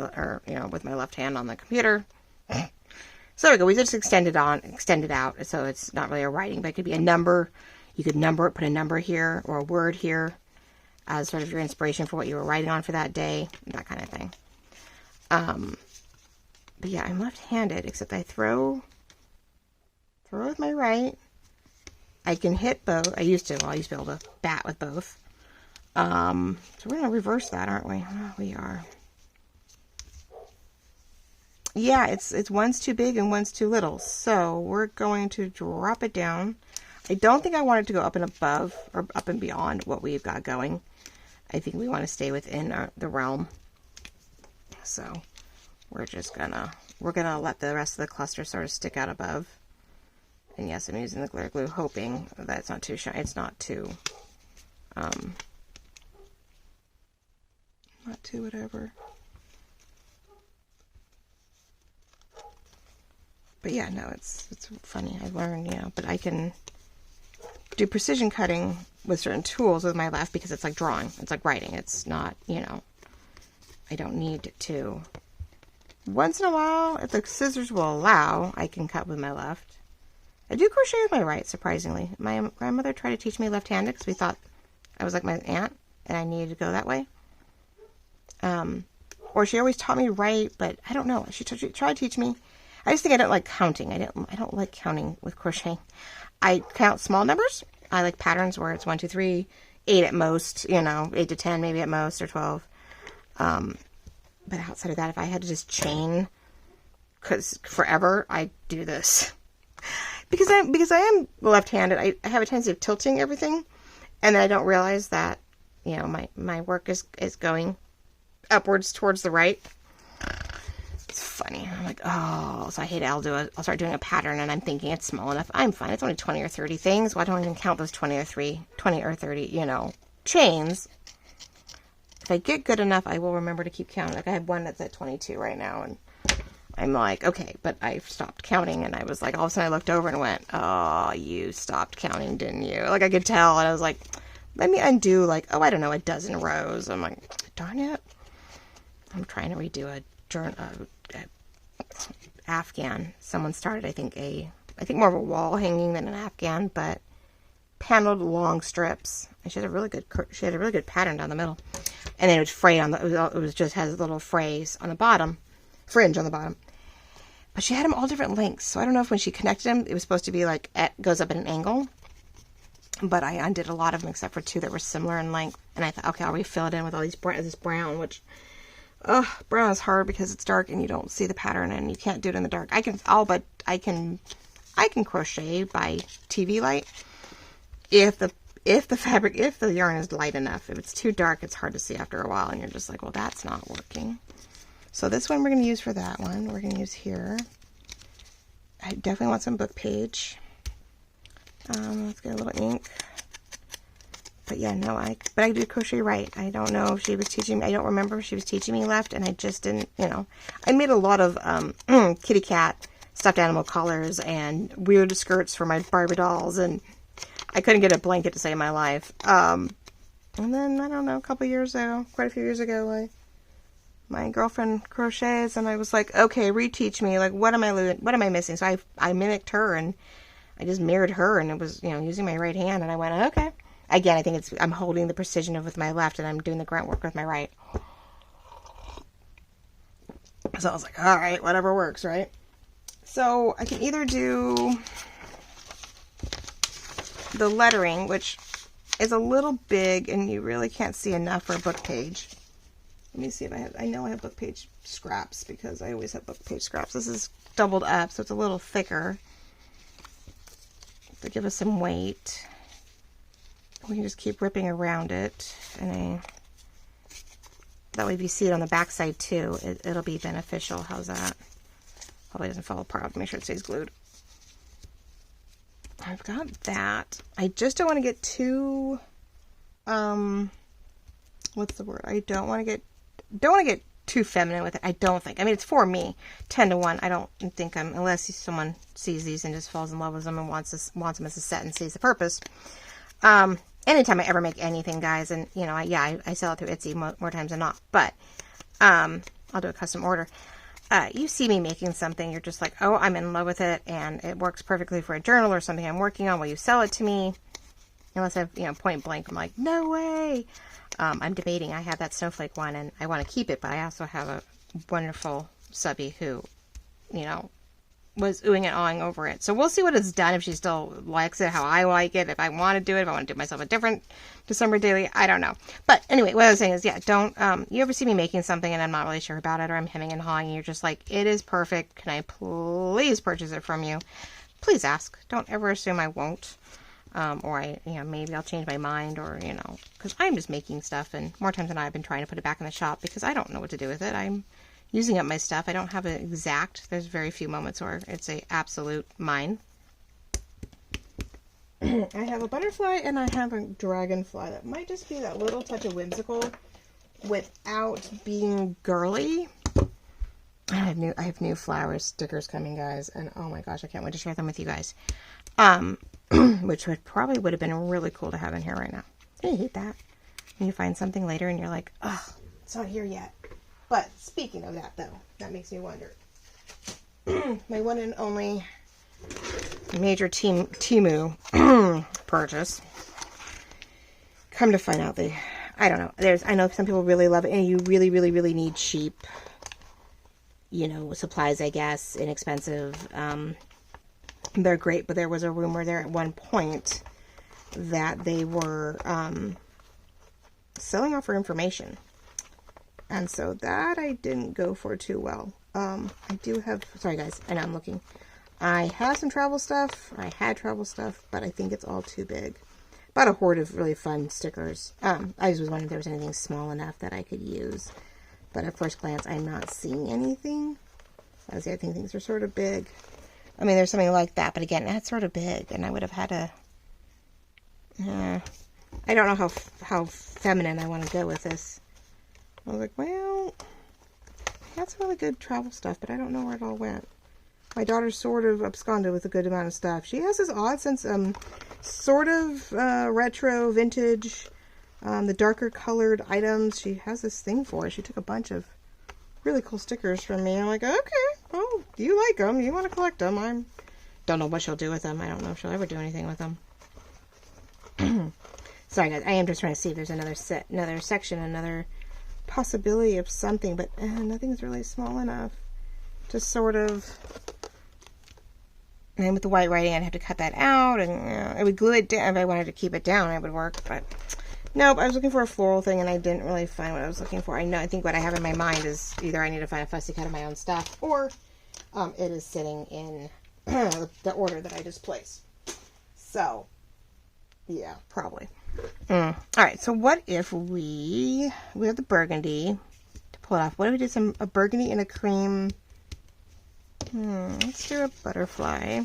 S1: with my left hand on the computer. So there we go. We just extend it out, so it's not really a writing, but it could be a number. You could number it, put a number here or a word here as sort of your inspiration for what you were writing on for that day, that kind of thing. But yeah, I'm left-handed, except I throw with my right. I can hit both. I used to be able to bat with both. So we're going to reverse that, aren't we? Oh, we are. Yeah, it's one's too big and one's too little. So we're going to drop it down. I don't think I want it to go up and above or up and beyond what we've got going. I think we want to stay within the realm. So we're gonna let the rest of the cluster sort of stick out above. And yes, I'm using the glitter glue, hoping that it's not too shiny. It's not too whatever. But yeah, no, it's funny. I learned, but I can do precision cutting with certain tools with my left because it's like drawing. It's like writing. It's not, I don't need to. Once in a while, if the scissors will allow, I can cut with my left. I do crochet with my right, surprisingly. My grandmother tried to teach me left-handed because we thought I was like my aunt and I needed to go that way. Or she always taught me right, but I don't know. She tried to teach me. I just think I don't like counting. I don't like counting with crocheting. I count small numbers. I like patterns where it's 1, 2, 3, 8 at most, 8 to 10 maybe at most, or 12. But outside of that, if I had to just chain, because forever, I do this. Because I am left-handed, I have a tendency of tilting everything, and then I don't realize that, my work is going upwards towards the right. It's funny. I'm like, oh, so I hate it. I'll start doing a pattern, and I'm thinking it's small enough. I'm fine. It's only 20 or 30 things. Why don't I even count those 20 or 30, chains? If I get good enough, I will remember to keep counting. Like I have one that's at 22 right now, and I'm like, okay, but I stopped counting, and I was like, all of a sudden I looked over and went, oh, you stopped counting, didn't you? Like I could tell, and I was like, let me undo a dozen rows. I'm like, darn it. I'm trying to redo a Afghan. Someone started, I think more of a wall hanging than an Afghan, but paneled long strips. And she had a really good pattern down the middle, and then it would fray it just has a little fringe on the bottom. But she had them all different lengths, so I don't know if when she connected them, it was supposed to be like goes up at an angle. But I undid a lot of them except for 2 that were similar in length, and I thought, okay, I'll refill it in with all this brown, which. Brown is hard because it's dark and you don't see the pattern and you can't do it in the dark. I can crochet by TV light if the yarn is light enough. If it's too dark, it's hard to see after a while and you're just like, well, that's not working. So this one we're going to use for that one. We're going to use here. I definitely want some book page. Let's get a little ink. But yeah, no, I do crochet right. I don't know if she was teaching me. I don't remember if she was teaching me left, and I just didn't, I made a lot of kitty cat stuffed animal collars and weird skirts for my Barbie dolls, and I couldn't get a blanket to save my life. And then, I don't know, quite a few years ago, my girlfriend crochets, and I was like, okay, reteach me. Like, what am I missing? So I mimicked her, and I just mirrored her, and it was, using my right hand, and I went, okay. Again, I think I'm holding the precision with my left, and I'm doing the grunt work with my right. So I was like, all right, whatever works, right? So I can either do the lettering, which is a little big and you really can't see enough for a book page. Let me see if I know I have book page scraps because I always have book page scraps. This is doubled up, so it's a little thicker to give us some weight. We can just keep ripping around it, and that way if you see it on the back side too, it'll be beneficial. How's that? Probably doesn't fall apart. Make sure it stays glued. I've got that. I just don't want to get too, what's the word? I don't want to get too feminine with it. I don't think. I mean, it's for me, 10 to 1. I don't think unless someone sees these and just falls in love with them and wants them as a set and sees the purpose. Anytime I ever make anything, guys, and you know, I sell it through Etsy more times than not, but I'll do a custom order. You see me making something, you're just like, oh, I'm in love with it, and it works perfectly for a journal or something I'm working on. Will you sell it to me? Unless I've, point blank, I'm like, no way. I'm debating. I have that snowflake one, and I want to keep it, but I also have a wonderful subby who, was oohing and awing over it. So we'll see what it's done, if she still likes it, how I like it, if I want to do it, if I want to do myself a different December daily, I don't know. But anyway, what I was saying is, yeah, don't, you ever see me making something and I'm not really sure about it, or I'm hemming and hawing, and you're just like, it is perfect, can I please purchase it from you? Please ask. Don't ever assume I won't. Or maybe I'll change my mind, or, because I'm just making stuff, and more times than not, I've been trying to put it back in the shop because I don't know what to do with it. I'm using up my stuff. I don't have an exact. There's very few moments where it's a absolute mine. I have a butterfly and I have a dragonfly. That might just be that little touch of whimsical without being girly. I have new flowers stickers coming, guys, and oh my gosh, I can't wait to share them with you guys. Which probably would have been really cool to have in here right now. I hate that when you find something later and you're like, oh, it's not here yet. But speaking of that, though, that makes me wonder. My one and only major Temu purchase. Come to find out, I don't know. I know some people really love it, and you really, really, really need cheap, supplies, I guess, inexpensive. They're great, but there was a rumor there at one point that they were selling off for information. And so that I didn't go for too well. I do have, sorry guys, I know I'm looking. I have some travel stuff, or I had travel stuff, but I think it's all too big. Bought a hoard of really fun stickers. I just was wondering if there was anything small enough that I could use. But at first glance, I'm not seeing anything. I think things are sort of big. I mean, there's something like that, but again, that's sort of big, and I would have had a, I don't know how feminine I want to go with this. I was like, well, that's really good travel stuff, but I don't know where it all went. My daughter's sort of absconded with a good amount of stuff. She has this odd sense, sort of retro, vintage, the darker colored items. She has this thing for it. She took a bunch of really cool stickers from me. I'm like, okay, well, do you like them? Do you want to collect them? I don't know what she'll do with them. I don't know if she'll ever do anything with them. Sorry, guys. I am just trying to see if there's another section, another possibility of something, but nothing's really small enough to sort of. And with the white writing, I'd have to cut that out, and I would glue it down. If I wanted to keep it down, it would work, but nope. I was looking for a floral thing, and I didn't really find what I was looking for. I think what I have in my mind is either I need to find a fussy cut of my own stuff, or it is sitting in the order that I just placed. So, yeah, probably. All right. So, what if we have the burgundy to pull it off? What if we did a burgundy and a cream? Let's do a butterfly.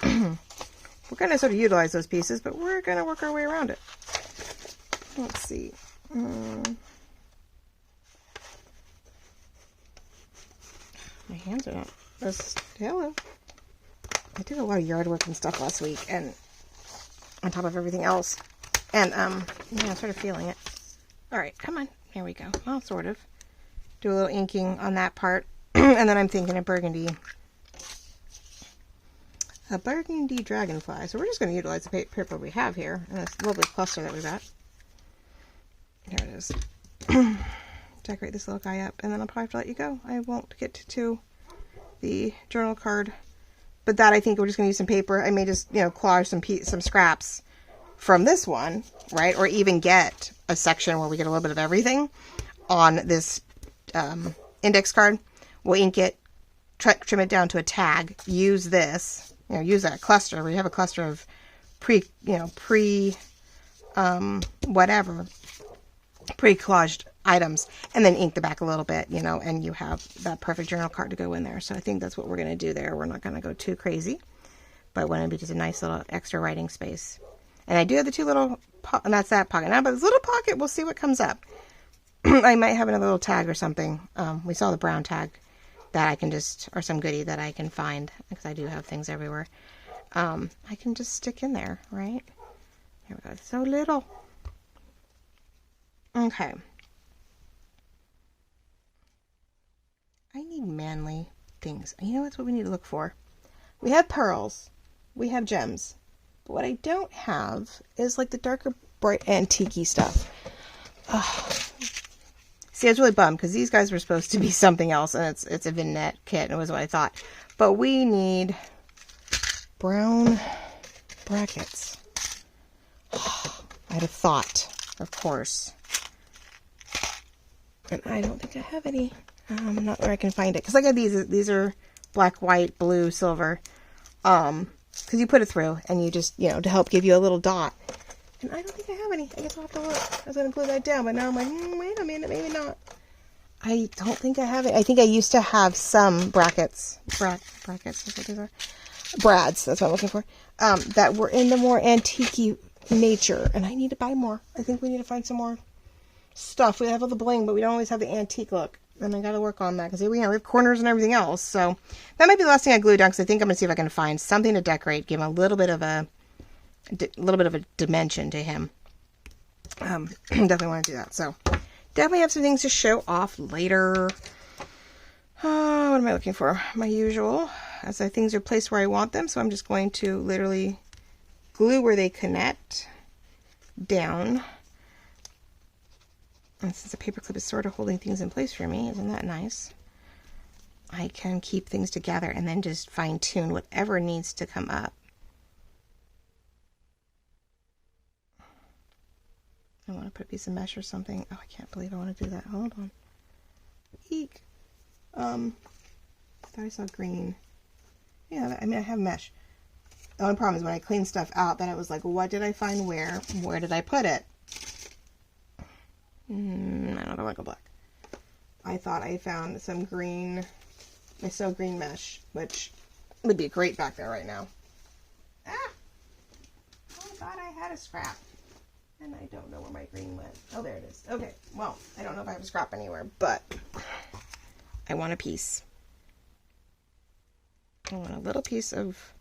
S1: We're going to sort of utilize those pieces, but we're going to work our way around it. Let's see. My hands are not. Hello. I did a lot of yard work and stuff last week, and on top of everything else. And, yeah, I'm sort of feeling it. All right, come on. Here we go. Well, sort of. Do a little inking on that part. And then I'm thinking a burgundy dragonfly. So we're just going to utilize the paper we have here, and this lovely cluster that we got. Here it is. decorate this little guy up, and then I'll probably have to let you go. I won't get to the journal card, but that I think we're just going to use some paper. I may just, you know, collage some scraps from this one, right? Or even get a section where we get a little bit of everything on this index card. We'll ink it, trim it down to a tag, use this, you know, use that cluster. We have a cluster of pre-collaged items, and then ink the back a little bit, you know, and you have that perfect journal card to go in there. So I think that's what we're going to do there. We're not going to go too crazy, but I want to be just a nice little extra writing space. And I do have the two little, and that's that pocket. Now, but this little pocket, we'll see what comes up. I might have another little tag or something. We saw the brown tag that I can just, or some goodie that I can find, because I do have things everywhere. I can just stick in there, right? Here we go. So little. Okay. I need manly things. You know, that's what we need to look for. We have pearls. We have gems. But what I don't have is like the darker, bright, antique-y stuff. Ugh. See, I was really bummed because these guys were supposed to be something else, and it's a vignette kit, and it was what I thought. But we need brown brackets. I'd have thought, of course. And I don't think I have any. I'm not where I can find it. Because I got these are black, white, blue, silver. Because you put it through and you just, you know, to help give you a little dot. And I don't think I have any. I guess I'll have to look. I was going to glue that down, but now I'm like, wait a minute, maybe not. I don't think I have it. I think I used to have some brackets. Brackets, that's what these are. Brads, that's what I'm looking for. That were in the more antique-y nature. And I need to buy more. I think we need to find some more stuff. We have all the bling, but we don't always have the antique look. And I got to work on that because we have corners and everything else. So that might be the last thing I glue down, because I think I'm going to see if I can find something to decorate, give him a little bit of a dimension to him. Definitely want to do that. So definitely have some things to show off later. What am I looking for? My usual. As things are placed where I want them, so I'm just going to literally glue where they connect down. And since the paper clip is sort of holding things in place for me, isn't that nice? I can keep things together and then just fine tune whatever needs to come up. I want to put a piece of mesh or something. Oh, I can't believe I want to do that. Hold on. Eek. I thought I saw green. Yeah, I mean, I have mesh. The only problem is when I clean stuff out, then it was like, what did I find where? Where did I put it? I don't want to go black. I thought I found some green, I saw green mesh, which would be great back there right now. Ah! Oh, I thought I had a scrap. And I don't know where my green went. Oh, there it is. Okay, well, I don't know if I have a scrap anywhere, but I want a piece. I want a little piece of,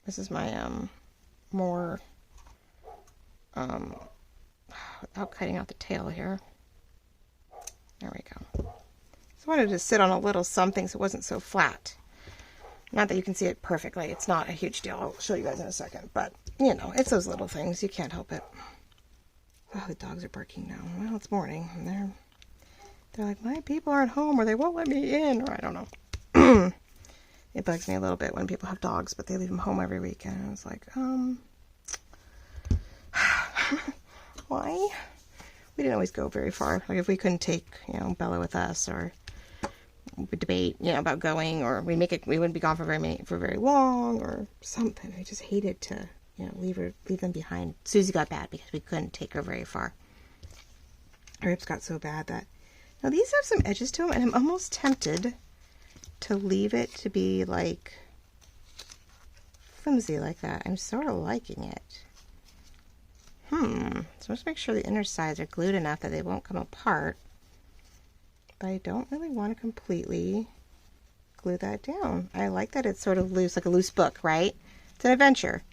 S1: this is my, more, without cutting out the tail here. There we go. So I wanted to sit on a little something so it wasn't so flat. Not that you can see it perfectly. It's not a huge deal. I'll show you guys in a second. But, you know, it's those little things. You can't help it. Oh, the dogs are barking now. Well, it's morning. And they're like, my people aren't home, or they won't let me in, or I don't know. It bugs me a little bit when people have dogs, but they leave them home every weekend. And I was like, why? We didn't always go very far. Like if we couldn't take, you know, Bella with us, or we debate, you know, about going, or we wouldn't be gone for very long, or something. I just hated to, you know, leave them behind. Susie got bad because we couldn't take her very far. Her hips got so bad that now these have some edges to them, and I'm almost tempted to leave it to be like flimsy like that. I'm sort of liking it. So let's make sure the inner sides are glued enough that they won't come apart. But I don't really want to completely glue that down. I like that it's sort of loose, like a loose book, right? It's an adventure.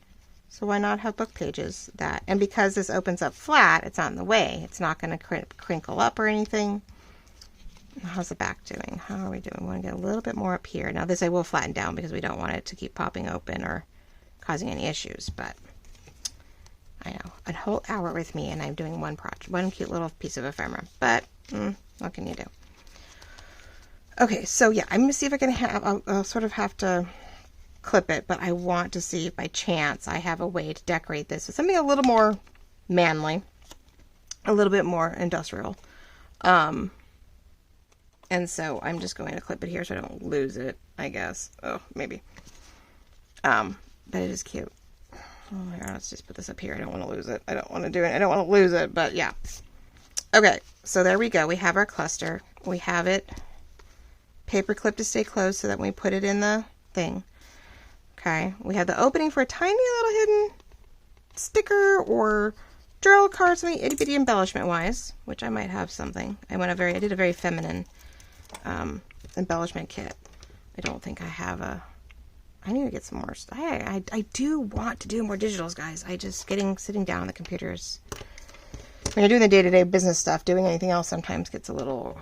S1: So why not have book pages that, and because this opens up flat, it's not in the way. It's not going to crinkle up or anything. How's the back doing? How are we doing? We want to get a little bit more up here. Now this I will flatten down because we don't want it to keep popping open or causing any issues, but I know, a whole hour with me and I'm doing one project, one cute little piece of ephemera, but what can you do? Okay, so yeah, I'm gonna see if I can have, I'll sort of have to clip it, but I want to see if by chance I have a way to decorate this with something a little more manly, a little bit more industrial. And so I'm just going to clip it here so I don't lose it, I guess. Oh, maybe. But it is cute. Oh my god, let's just put this up here. I don't want to lose it. I don't want to do it. I don't want to lose it, but yeah. Okay, so there we go. We have our cluster. We have it paper clip to stay closed so that when we put it in the thing. Okay, we have the opening for a tiny little hidden sticker or journal card, something itty bitty embellishment wise, which I might have something. I did a very feminine embellishment kit. I don't think I have I need to get some more. I do want to do more digitals, guys. Sitting down on the computers. When you're doing the day-to-day business stuff, doing anything else sometimes gets a little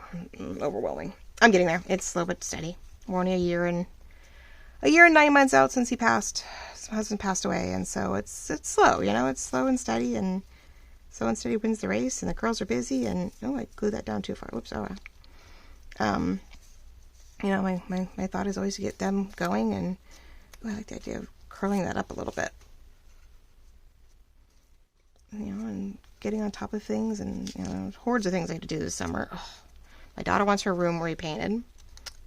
S1: overwhelming. I'm getting there. It's slow but steady. We're only a year and 9 months out since he passed. His husband passed away, and so it's slow. You know, it's slow and steady, and slow and steady wins the race. And the girls are busy. And I glued that down too far. Oops. Oh. You know, my thought is always to get them going, and I like the idea of curling that up a little bit. You know, and getting on top of things, and you know, hordes of things I have to do this summer. Oh, my daughter wants her room repainted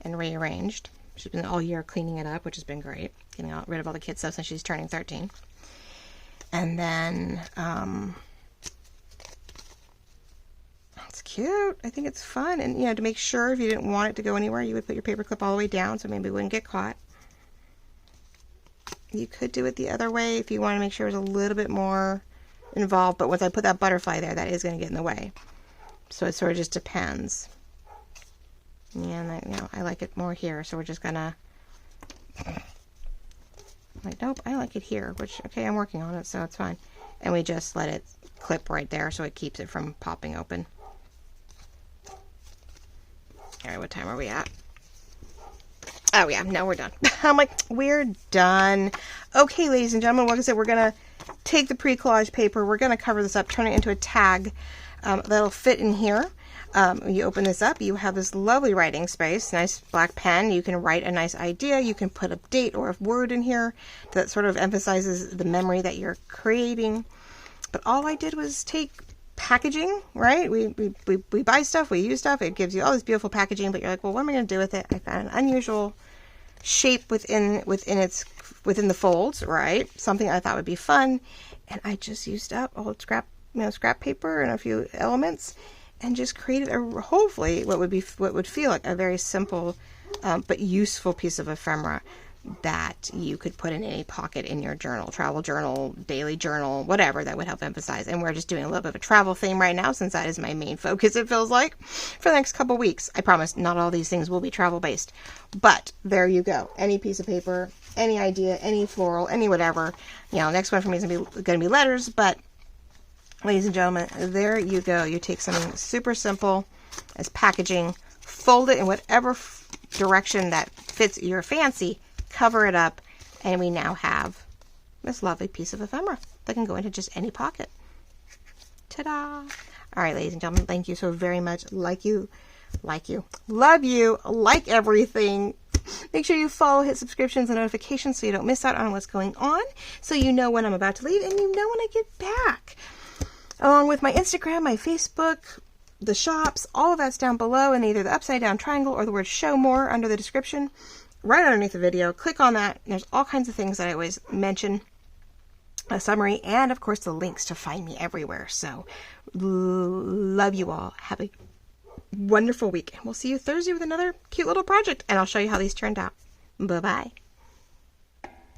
S1: and rearranged. She's been all year cleaning it up, which has been great. Getting rid of all the kid stuff since she's turning 13. And then, it's cute. I think it's fun. And, you know, to make sure if you didn't want it to go anywhere, you would put your paper clip all the way down so maybe it wouldn't get caught. You could do it the other way if you want to make sure it was a little bit more involved. But once I put that butterfly there, that is going to get in the way. So it sort of just depends. Yeah, and I like it more here, so we're just gonna, like, nope, I like it here, which, okay, I'm working on it, so it's fine. And we just let it clip right there so it keeps it from popping open. Alright, what time are we at? Oh yeah, no, we're done. I'm like, we're done. Okay, ladies and gentlemen, like I said, we're gonna take the pre-collage paper, we're gonna cover this up, turn it into a tag that'll fit in here. You open this up, you have this lovely writing space, nice black pen. You can write a nice idea. You can put a date or a word in here that sort of emphasizes the memory that you're creating. But all I did was take packaging, right? We buy stuff, we use stuff. It gives you all this beautiful packaging, but you're like, well, what am I going to do with it? I found an unusual shape within the folds, right? Something I thought would be fun, and I just used up old scrap paper and a few elements, and just created hopefully what would feel like a very simple but useful piece of ephemera that you could put in any pocket in your journal, travel journal, daily journal, whatever that would help emphasize. And we're just doing a little bit of a travel theme right now, since that is my main focus, it feels like, for the next couple weeks. I promise not all these things will be travel based, but there you go. Any piece of paper, any idea, any floral, any whatever. You know, next one for me is going to be letters, but ladies and gentlemen, there you go. You take something super simple as packaging, fold it in whatever direction that fits your fancy, cover it up, and we now have this lovely piece of ephemera that can go into just any pocket. Ta-da! All right, ladies and gentlemen, thank you so very much. Love you, like everything. Make sure you follow, hit subscriptions and notifications so you don't miss out on what's going on, so you know when I'm about to leave and you know when I get back. Along with my Instagram, my Facebook, the shops, all of that's down below in either the upside down triangle or the word show more under the description, right underneath the video. Click on that. There's all kinds of things that I always mention, a summary, and of course the links to find me everywhere. So love you all. Have a wonderful week. We'll see you Thursday with another cute little project, and I'll show you how these turned out. Bye-bye.